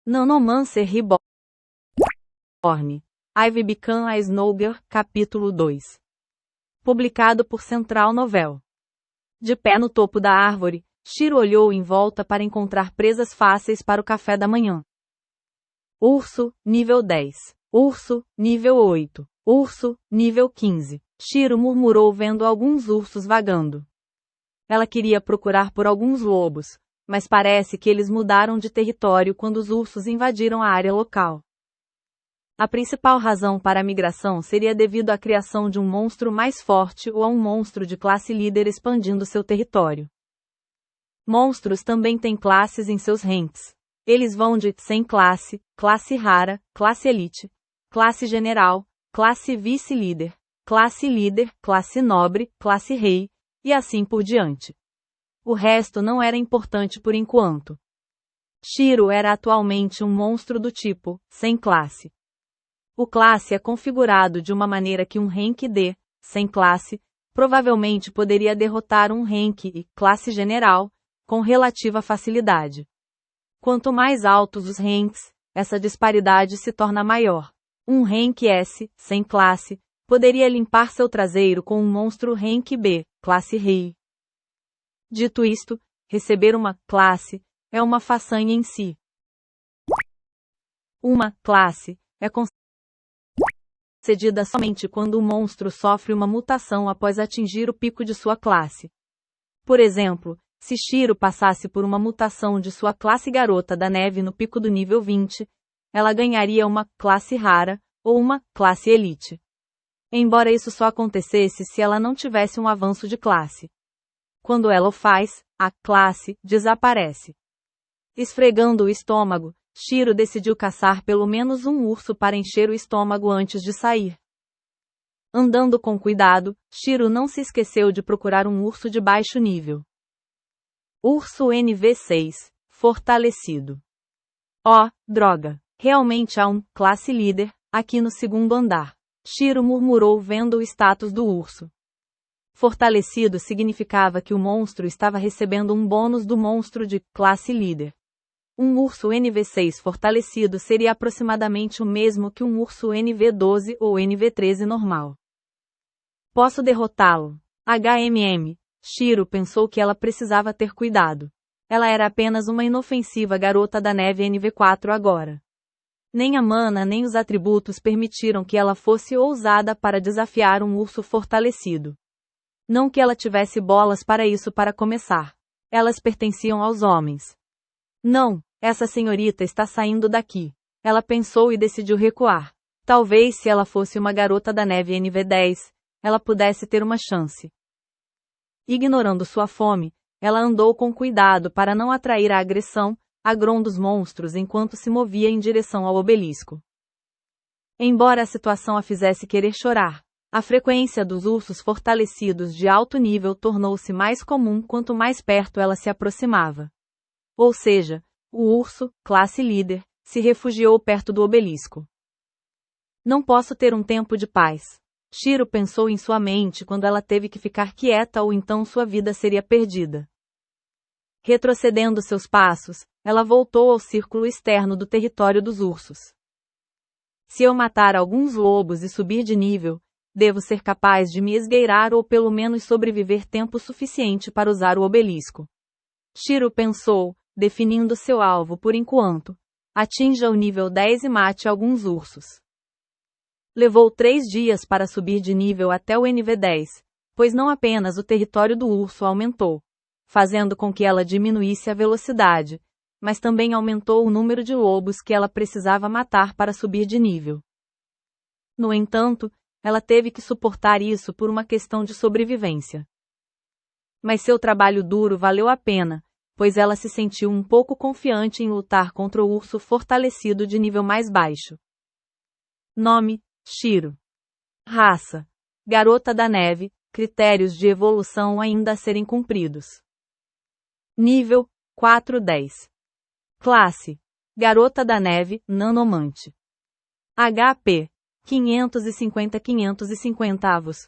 Nanomancer Reborn. I've Become a Snowgirl, capítulo 2. Publicado por Central Novel. De pé no topo da árvore, Shiro olhou em volta para encontrar presas fáceis para o café da manhã. Urso, nível 10. Urso, nível 8. Urso, nível 15. Shiro murmurou vendo alguns ursos vagando. Ela queria procurar por alguns lobos, mas parece que eles mudaram de território quando os ursos invadiram a área local. A principal razão para a migração seria devido à criação de um monstro mais forte ou a um monstro de classe líder expandindo seu território. Monstros também têm classes em seus ranks. Eles vão de sem classe, classe rara, classe elite, classe general, classe vice-líder, classe nobre, classe rei, e assim por diante. O resto não era importante por enquanto. Shiro era atualmente um monstro do tipo sem classe. O classe é configurado de uma maneira que um rank D, sem classe, provavelmente poderia derrotar um rank I, classe general, com relativa facilidade. Quanto mais altos os ranks, essa disparidade se torna maior. Um rank S, sem classe, poderia limpar seu traseiro com um monstro rank B, classe rei. Dito isto, receber uma classe é uma façanha em si. Uma classe é concedida somente quando o monstro sofre uma mutação após atingir o pico de sua classe. Por exemplo, se Shiro passasse por uma mutação de sua classe Garota da Neve no pico do nível 20, ela ganharia uma classe rara ou uma classe elite. Embora isso só acontecesse se ela não tivesse um avanço de classe. Quando ela o faz, a classe desaparece. Esfregando o estômago, Shiro decidiu caçar pelo menos um urso para encher o estômago antes de sair. Andando com cuidado, Shiro não se esqueceu de procurar um urso de baixo nível. Urso NV6, fortalecido. Oh, droga! Realmente há um classe líder aqui no segundo andar. Shiro murmurou vendo o status do urso. Fortalecido significava que o monstro estava recebendo um bônus do monstro de classe líder. Um urso NV6 fortalecido seria aproximadamente o mesmo que um urso NV12 ou NV13 normal. Posso derrotá-lo. Shiro pensou que ela precisava ter cuidado. Ela era apenas uma inofensiva garota da neve NV4 agora. Nem a mana nem os atributos permitiram que ela fosse ousada para desafiar um urso fortalecido. Não que ela tivesse bolas para isso para começar. Elas pertenciam aos homens. Não, essa senhorita está saindo daqui. Ela pensou e decidiu recuar. Talvez se ela fosse uma garota da neve NV10, ela pudesse ter uma chance. Ignorando sua fome, ela andou com cuidado para não atrair a agressão, dos monstros enquanto se movia em direção ao obelisco. Embora a situação a fizesse querer chorar, a frequência dos ursos fortalecidos de alto nível tornou-se mais comum quanto mais perto ela se aproximava. Ou seja, o urso, classe líder, se refugiou perto do obelisco. Não posso ter um tempo de paz. Shiro pensou em sua mente quando ela teve que ficar quieta ou então sua vida seria perdida. Retrocedendo seus passos, ela voltou ao círculo externo do território dos ursos. Se eu matar alguns lobos e subir de nível, devo ser capaz de me esgueirar ou pelo menos sobreviver tempo suficiente para usar o obelisco. Shiro pensou, definindo seu alvo por enquanto. Atinja o nível 10 e mate alguns ursos. Levou 3 dias para subir de nível até o NV10, pois não apenas o território do urso aumentou, fazendo com que ela diminuísse a velocidade, mas também aumentou o número de lobos que ela precisava matar para subir de nível. No entanto, ela teve que suportar isso por uma questão de sobrevivência. Mas seu trabalho duro valeu a pena, pois ela se sentiu um pouco confiante em lutar contra o urso fortalecido de nível mais baixo. Nome: Shiro. Raça: Garota da Neve, critérios de evolução ainda a serem cumpridos. Nível: 410. Classe: Garota da Neve, Nanomante. HP: 550 avos.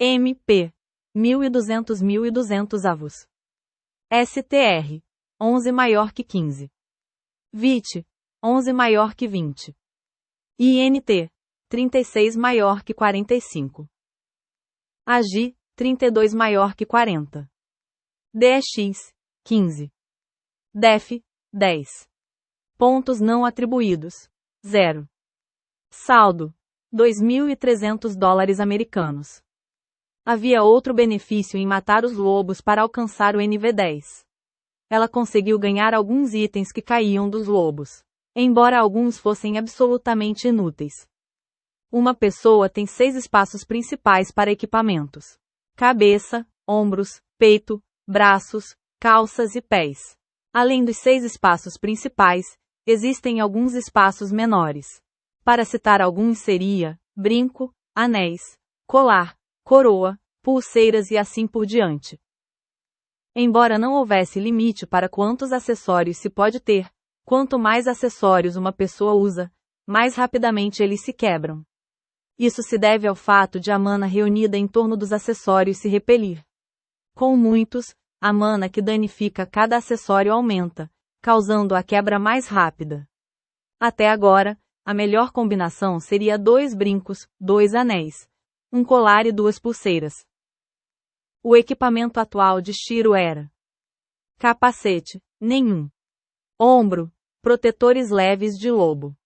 MP: 1200 avos. STR: 11 maior que 15. VIT: 11 maior que 20. INT, 36 maior que 45. AGI, 32 maior que 40. DX, 15. DEF, 10. Pontos não atribuídos, 0. Saldo, $2.300 americanos. Havia outro benefício em matar os lobos para alcançar o NV10. Ela conseguiu ganhar alguns itens que caíam dos lobos, embora alguns fossem absolutamente inúteis. Uma pessoa tem 6 espaços principais para equipamentos: cabeça, ombros, peito, braços, calças e pés. Além dos 6 espaços principais, existem alguns espaços menores. Para citar alguns seria: brinco, anéis, colar, coroa, pulseiras e assim por diante. Embora não houvesse limite para quantos acessórios se pode ter, quanto mais acessórios uma pessoa usa, mais rapidamente eles se quebram. Isso se deve ao fato de a mana reunida em torno dos acessórios se repelir. Com muitos, a mana que danifica cada acessório aumenta, causando a quebra mais rápida. Até agora, a melhor combinação seria 2 brincos, 2 anéis, um colar e 2 pulseiras. O equipamento atual de Shiro era: capacete, nenhum. Ombro, protetores leves de lobo.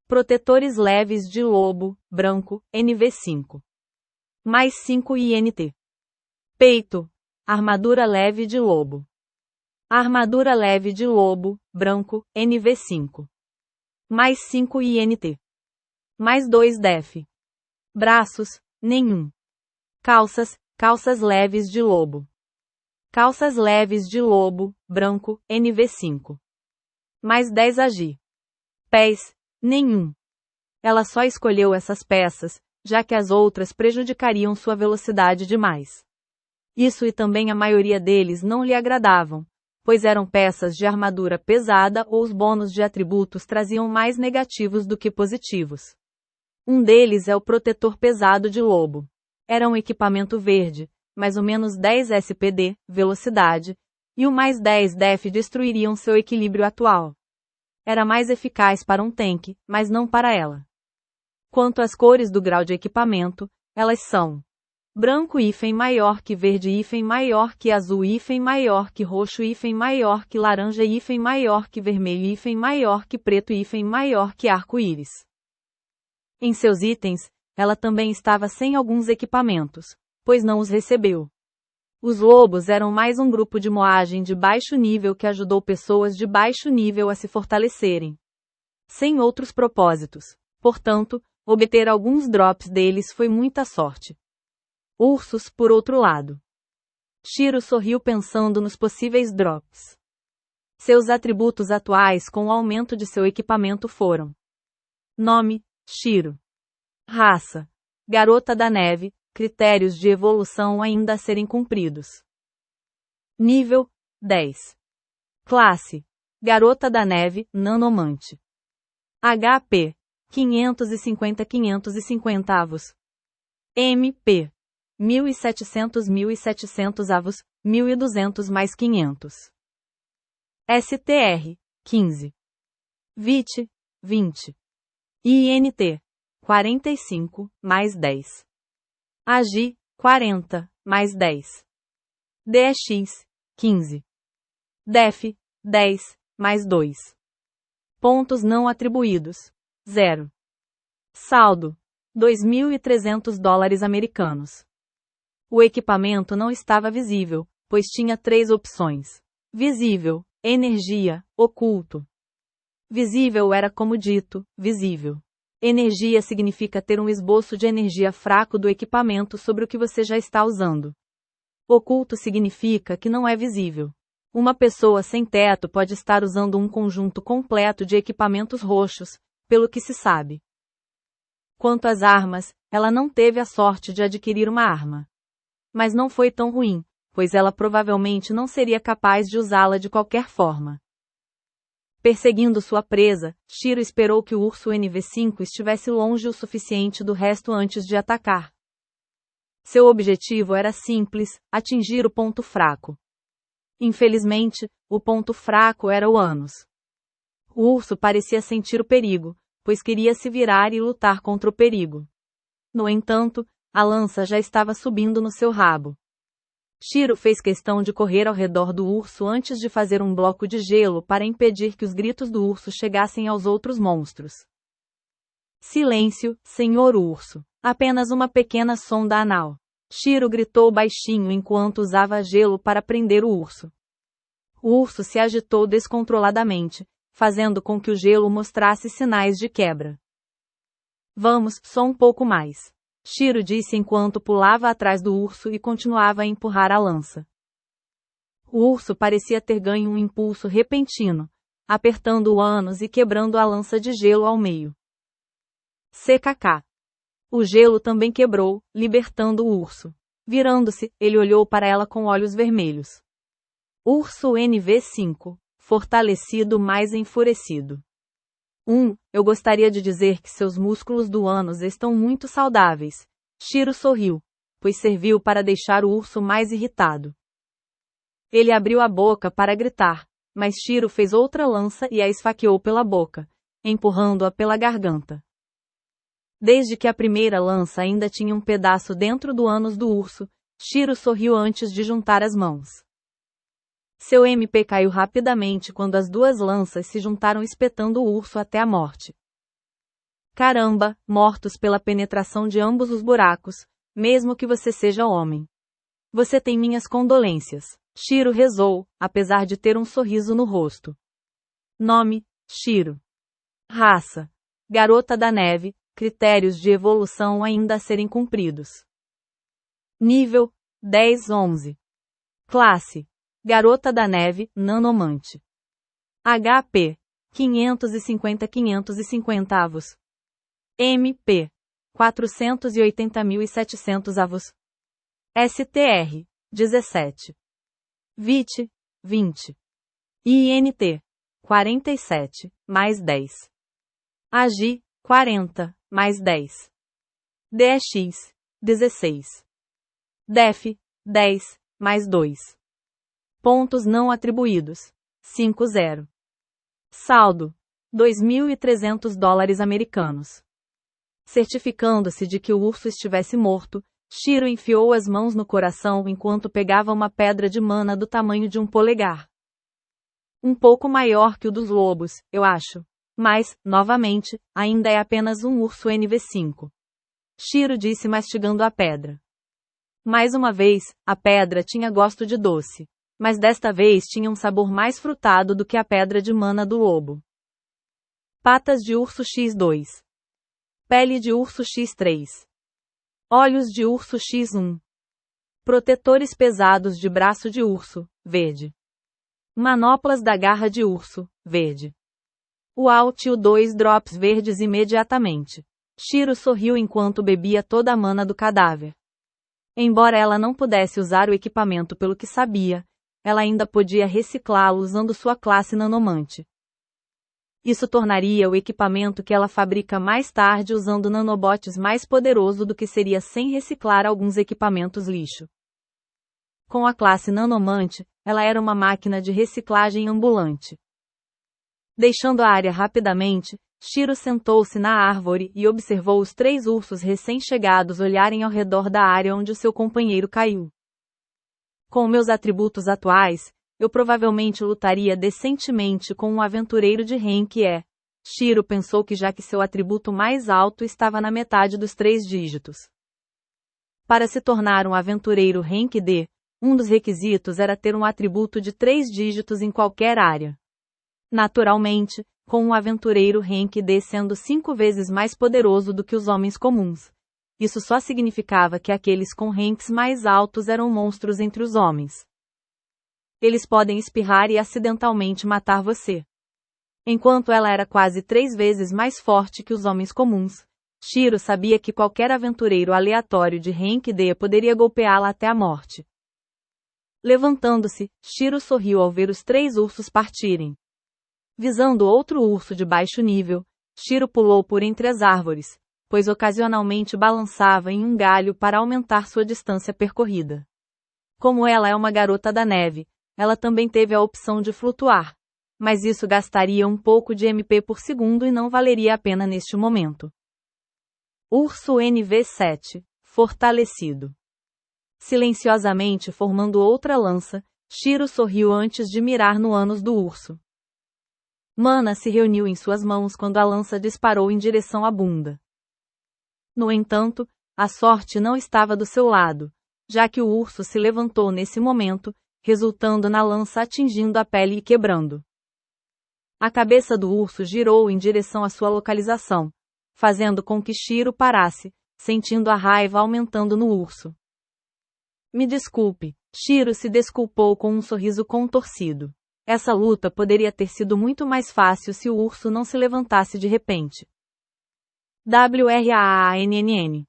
Protetores leves de lobo, branco, NV5. Mais 5 INT. Peito, armadura leve de lobo. Armadura leve de lobo, branco, NV5. Mais 5 INT. Mais 2 DEF. Braços, nenhum. Calças, calças leves de lobo. Calças leves de lobo, branco, NV5. Mais 10 AGI. Pés, nenhum. Ela só escolheu essas peças, já que as outras prejudicariam sua velocidade demais. Isso e também a maioria deles não lhe agradavam, pois eram peças de armadura pesada ou os bônus de atributos traziam mais negativos do que positivos. Um deles é o protetor pesado de lobo. Era um equipamento verde, mas o menos 10 SPD, velocidade, e o mais 10 DEF destruiriam seu equilíbrio atual. Era mais eficaz para um tanque, mas não para ela. Quanto às cores do grau de equipamento, elas são: branco maior que verde maior que azul maior que roxo maior que laranja maior que vermelho maior que preto maior que arco-íris. Em seus itens, ela também estava sem alguns equipamentos, pois não os recebeu. Os lobos eram mais um grupo de moagem de baixo nível que ajudou pessoas de baixo nível a se fortalecerem. Sem outros propósitos. Portanto, obter alguns drops deles foi muita sorte. Ursos, por outro lado. Shiro sorriu pensando nos possíveis drops. Seus atributos atuais com o aumento de seu equipamento foram: nome, Shiro. Raça, Garota da Neve, critérios de evolução ainda a serem cumpridos. Nível, 10. Classe, Garota da Neve, Nanomante. HP, 550 avos. MP, 1.700 avos, 1.200 mais 500. STR, 15. VIT, 20. INT, 45, mais 10. AGI, 40, mais 10. DX, 15. DEF, 10, mais 2. Pontos não atribuídos, 0. Saldo, $2.300 americanos. O equipamento não estava visível, pois tinha 3 opções: visível, energia, oculto. Visível era como dito, visível. Energia significa ter um esboço de energia fraco do equipamento sobre o que você já está usando. Oculto significa que não é visível. Uma pessoa sem teto pode estar usando um conjunto completo de equipamentos roxos, pelo que se sabe. Quanto às armas, ela não teve a sorte de adquirir uma arma. Mas não foi tão ruim, pois ela provavelmente não seria capaz de usá-la de qualquer forma. Perseguindo sua presa, Shiro esperou que o urso NV5 estivesse longe o suficiente do resto antes de atacar. Seu objetivo era simples: atingir o ponto fraco. Infelizmente, o ponto fraco era o ânus. O urso parecia sentir o perigo, pois queria se virar e lutar contra o perigo. No entanto, a lança já estava subindo no seu rabo. Shiro fez questão de correr ao redor do urso antes de fazer um bloco de gelo para impedir que os gritos do urso chegassem aos outros monstros. Silêncio, senhor urso. Apenas uma pequena sonda anal. Shiro gritou baixinho enquanto usava gelo para prender o urso. O urso se agitou descontroladamente, fazendo com que o gelo mostrasse sinais de quebra. Vamos, só um pouco mais. Shiro disse enquanto pulava atrás do urso e continuava a empurrar a lança. O urso parecia ter ganho um impulso repentino, apertando o ânus e quebrando a lança de gelo ao meio. CKK. O gelo também quebrou, libertando o urso. Virando-se, ele olhou para ela com olhos vermelhos. Urso NV5, fortalecido mais enfurecido. Eu gostaria de dizer que seus músculos do ânus estão muito saudáveis. Shiro sorriu, pois serviu para deixar o urso mais irritado. Ele abriu a boca para gritar, mas Shiro fez outra lança e a esfaqueou pela boca, empurrando-a pela garganta. Desde que a primeira lança ainda tinha um pedaço dentro do ânus do urso, Shiro sorriu antes de juntar as mãos. Seu MP caiu rapidamente quando as duas lanças se juntaram espetando o urso até a morte. Caramba, mortos pela penetração de ambos os buracos, mesmo que você seja homem. Você tem minhas condolências. Shiro rezou, apesar de ter um sorriso no rosto. Nome, Shiro. Raça, Garota da Neve, critérios de evolução ainda a serem cumpridos. Nível, 10-11. Classe, Garota da Neve, Nanomante. HP, 550-550 avos. MP, 480.700 avos. STR, 17. VIT, 20. INT, 47, mais 10. AGI, 40, mais 10. DX, 16. DEF, 10, mais 2. Pontos não atribuídos, 5-0. Saldo, $2.300 americanos. Certificando-se de que o urso estivesse morto, Shiro enfiou as mãos no coração enquanto pegava uma pedra de mana do tamanho de um polegar. Um pouco maior que o dos lobos, eu acho. Mas, novamente, ainda é apenas um urso NV5. Shiro disse mastigando a pedra. Mais uma vez, a pedra tinha gosto de doce. Mas desta vez tinha um sabor mais frutado do que a pedra de mana do lobo. Patas de urso X2. Pele de urso X3. Olhos de urso X1. Protetores pesados de braço de urso, verde. Manoplas da garra de urso, verde. O Alt e o 2 drops verdes imediatamente. Shiro sorriu enquanto bebia toda a mana do cadáver. Embora ela não pudesse usar o equipamento pelo que sabia, ela ainda podia reciclá-lo usando sua classe nanomante. Isso tornaria o equipamento que ela fabrica mais tarde usando nanobots mais poderoso do que seria sem reciclar alguns equipamentos lixo. Com a classe nanomante, ela era uma máquina de reciclagem ambulante. Deixando a área rapidamente, Shiro sentou-se na árvore e observou os 3 ursos recém-chegados olharem ao redor da área onde o seu companheiro caiu. Com meus atributos atuais, eu provavelmente lutaria decentemente com um aventureiro de rank E. Shiro pensou que já que seu atributo mais alto estava na metade dos 3 dígitos. Para se tornar um aventureiro rank D, um dos requisitos era ter um atributo de 3 dígitos em qualquer área. Naturalmente, com um aventureiro rank D sendo 5 vezes mais poderoso do que os homens comuns. Isso só significava que aqueles com ranks mais altos eram monstros entre os homens. Eles podem espirrar e acidentalmente matar você. Enquanto ela era quase 3 vezes mais forte que os homens comuns, Shiro sabia que qualquer aventureiro aleatório de rank D poderia golpeá-la até a morte. Levantando-se, Shiro sorriu ao ver os 3 ursos partirem. Visando outro urso de baixo nível, Shiro pulou por entre as árvores, pois ocasionalmente balançava em um galho para aumentar sua distância percorrida. Como ela é uma garota da neve, ela também teve a opção de flutuar. mas isso gastaria um pouco de MP por segundo e não valeria a pena neste momento. Urso NV7, fortalecido. Silenciosamente formando outra lança, Shiro sorriu antes de mirar no ânus do urso. Mana se reuniu em suas mãos quando a lança disparou em direção à bunda. No entanto, a sorte não estava do seu lado, já que o urso se levantou nesse momento, resultando na lança atingindo a pele e quebrando. A cabeça do urso girou em direção à sua localização, fazendo com que Shiro parasse, sentindo a raiva aumentando no urso. Me desculpe, Shiro se desculpou com um sorriso contorcido. Essa luta poderia ter sido muito mais fácil se o urso não se levantasse de repente. WRAANNN.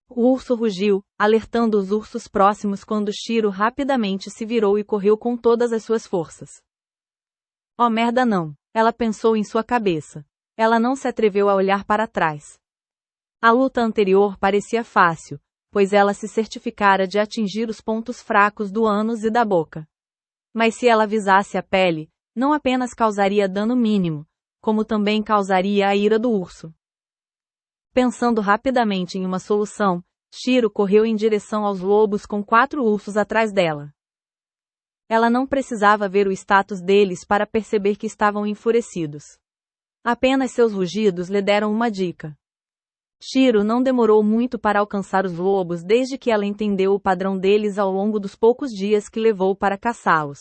O urso rugiu, alertando os ursos próximos quando Shiro rapidamente se virou e correu com todas as suas forças. Oh merda não, ela pensou em sua cabeça. Ela não se atreveu a olhar para trás. A luta anterior parecia fácil, pois ela se certificara de atingir os pontos fracos do ânus e da boca. Mas se ela visasse a pele, não apenas causaria dano mínimo, como também causaria a ira do urso. Pensando rapidamente em uma solução, Shiro correu em direção aos lobos com 4 ursos atrás dela. Ela não precisava ver o status deles para perceber que estavam enfurecidos. Apenas seus rugidos lhe deram uma dica. Shiro não demorou muito para alcançar os lobos desde que ela entendeu o padrão deles ao longo dos poucos dias que levou para caçá-los.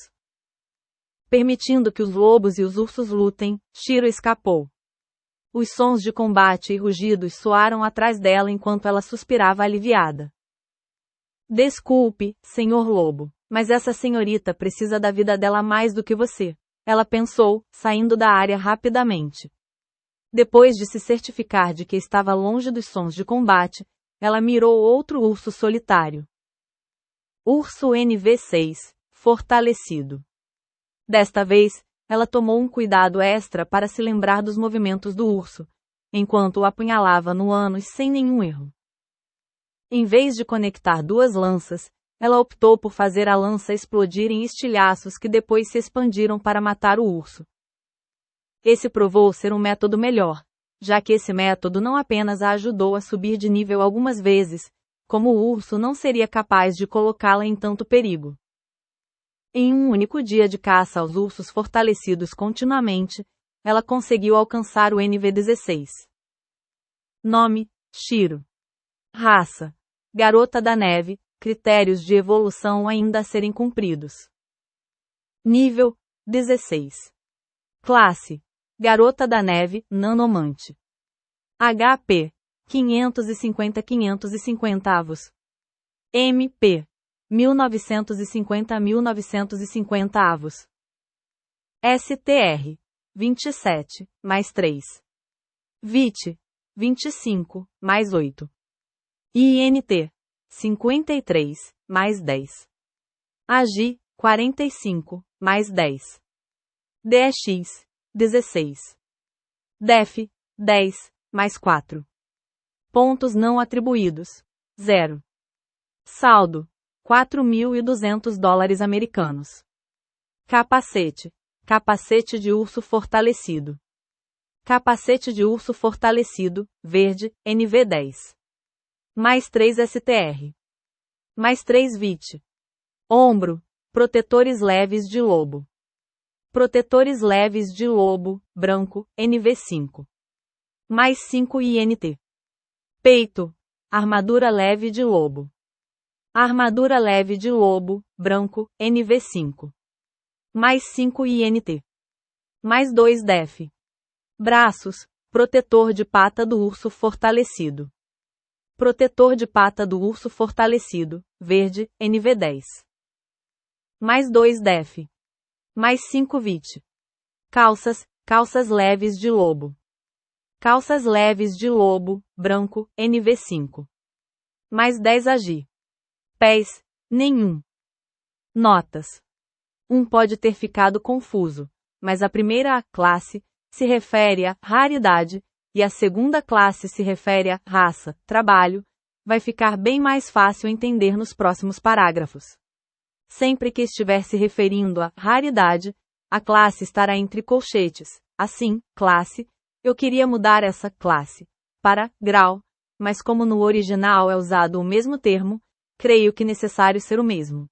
Permitindo que os lobos e os ursos lutem, Shiro escapou. Os sons de combate e rugidos soaram atrás dela enquanto ela suspirava aliviada. Desculpe, senhor lobo, mas essa senhorita precisa da vida dela mais do que você, ela pensou, saindo da área rapidamente. Depois de se certificar de que estava longe dos sons de combate, ela mirou outro urso solitário. Urso NV6, fortalecido. Desta vez, ela tomou um cuidado extra para se lembrar dos movimentos do urso, enquanto o apunhalava no ânus sem nenhum erro. Em vez de conectar 2 lanças, ela optou por fazer a lança explodir em estilhaços que depois se expandiram para matar o urso. Esse provou ser um método melhor, já que esse método não apenas a ajudou a subir de nível algumas vezes, como o urso não seria capaz de colocá-la em tanto perigo. Em um único dia de caça aos ursos fortalecidos continuamente, ela conseguiu alcançar o NV16. Nome: Shiro. Raça: Garota da Neve, critérios de evolução ainda a serem cumpridos. Nível: 16. Classe: Garota da Neve, Nanomante. HP: 550 avos. MP: 1950 avos. STR: 27, mais 3. VIT: 25, mais 8. INT: 53, mais 10. AGI: 45, mais 10. DX: 16. DEF: 10, mais 4. Pontos não atribuídos: 0. Saldo: $4.200 americanos. Capacete: capacete de urso fortalecido. Capacete de urso fortalecido, verde, NV10. Mais 3 STR. Mais 3 VIT. Ombro: protetores leves de lobo. Protetores leves de lobo, branco, NV5. Mais 5 INT. Peito: armadura leve de lobo. Armadura leve de lobo, branco, NV5. Mais 5 INT. Mais 2 DEF. Braços: protetor de pata do urso fortalecido. Protetor de pata do urso fortalecido, verde, NV10. Mais 2 DEF. Mais 5 VIT. Calças: calças leves de lobo. Calças leves de lobo, branco, NV5. Mais 10 AGI. Pés: nenhum. Notas: 1 pode ter ficado confuso, mas a primeira classe se refere à raridade, e a segunda classe se refere à raça, trabalho, vai ficar bem mais fácil entender nos próximos parágrafos. Sempre que estiver se referindo à raridade, A classe estará entre colchetes. Assim, classe, eu queria mudar essa classe para grau, mas como no original é usado o mesmo termo, creio que necessário ser o mesmo.